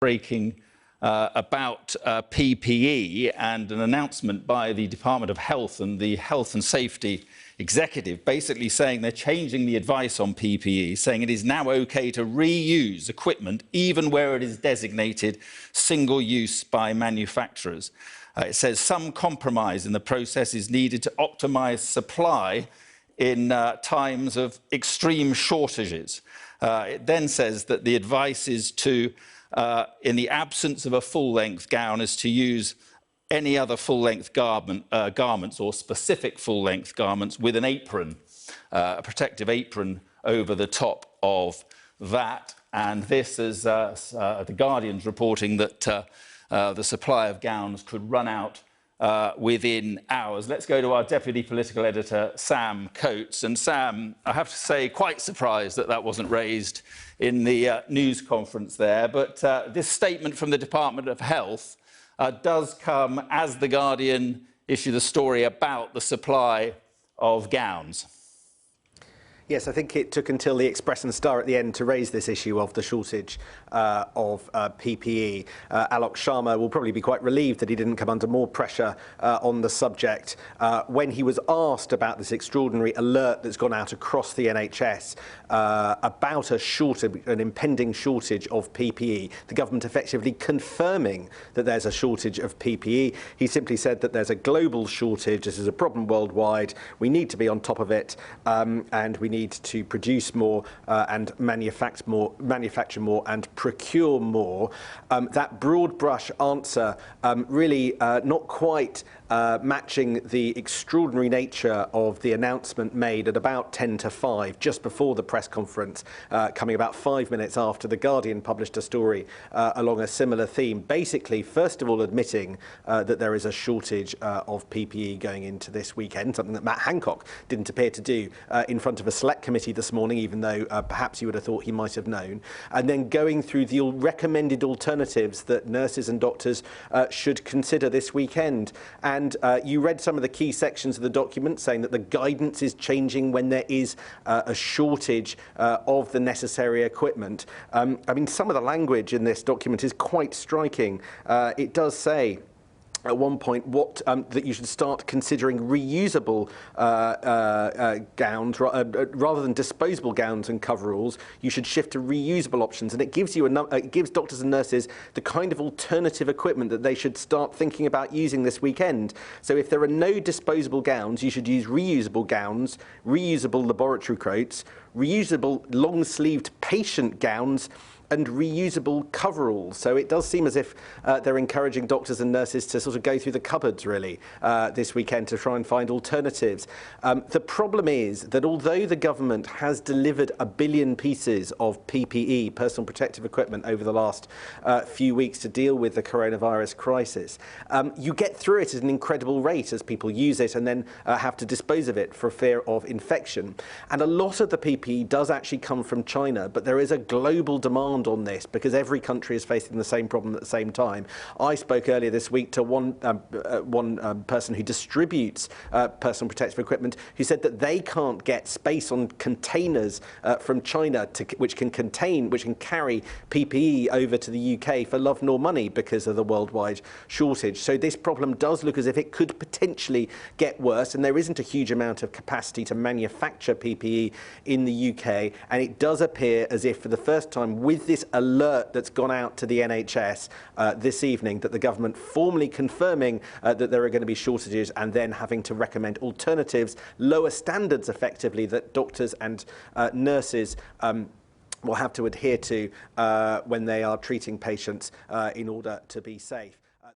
breaking about PPE and an announcement by the Department of Health and the Health and Safety Executive basically saying they're changing the advice on PPE, saying it is now okay to reuse equipment even where it is designated single use by manufacturers. It says some compromise in the process is needed to optimise supply in times of extreme shortages. It then says that the advice is to, in the absence of a full-length gown, is to use any other full-length garments or specific full-length garments with an apron, a protective apron over the top of that. And this is the Guardian's reporting that the supply of gowns could run out within hours. Let's go to our Deputy Political Editor, Sam Coates. And Sam, I have to say, quite surprised that that wasn't raised in the news conference there. But this statement from the Department of Health does come as the Guardian issued a story about the supply of gowns. Yes, I think it took until the Express and Star at the end to raise this issue of the shortage of PPE. Alok Sharma will probably be quite relieved that he didn't come under more pressure on the subject when he was asked about this extraordinary alert that's gone out across the NHS about an impending shortage of PPE. The government effectively confirming that there's a shortage of PPE. He simply said that there's a global shortage. This is a problem worldwide. We need to be on top of it, and we need to produce more and manufacture more and procure more. That broad brush answer really not quite matching the extraordinary nature of the announcement made at about 10 to 5, just before the press conference, coming about 5 minutes after the Guardian published a story along a similar theme. Basically, first of all, admitting that there is a shortage of PPE going into this weekend, something that Matt Hancock didn't appear to do in front of a select committee this morning, even though perhaps you would have thought he might have known. And then going through the recommended alternatives that nurses and doctors should consider this weekend. And you read some of the key sections of the document saying that the guidance is changing when there is a shortage of the necessary equipment. I mean, some of the language in this document is quite striking. It does say at one point that you should start considering reusable gowns rather than disposable gowns and coveralls. You should shift to reusable options, and it gives you it gives doctors and nurses the kind of alternative equipment that they should start thinking about using this weekend. So if there are no disposable gowns, you should use reusable gowns, reusable laboratory coats, reusable long-sleeved patient gowns, and reusable coveralls. So it does seem as if they're encouraging doctors and nurses to sort of go through the cupboards, really, this weekend to try and find alternatives. The problem is that although the government has delivered 1 billion pieces of PPE, personal protective equipment, over the last few weeks to deal with the coronavirus crisis, you get through it at an incredible rate as people use it and then have to dispose of it for fear of infection. And a lot of the PPE does actually come from China, but there is a global demand on this because every country is facing the same problem at the same time. I spoke earlier this week to one person who distributes personal protective equipment who said that they can't get space on containers from China which can carry PPE over to the UK for love nor money because of the worldwide shortage. So this problem does look as if it could potentially get worse, and there isn't a huge amount of capacity to manufacture PPE in the UK, and it does appear as if for the first time with this alert that's gone out to the NHS this evening, that the government formally confirming that there are going to be shortages and then having to recommend alternatives, lower standards effectively that doctors and nurses will have to adhere to when they are treating patients in order to be safe.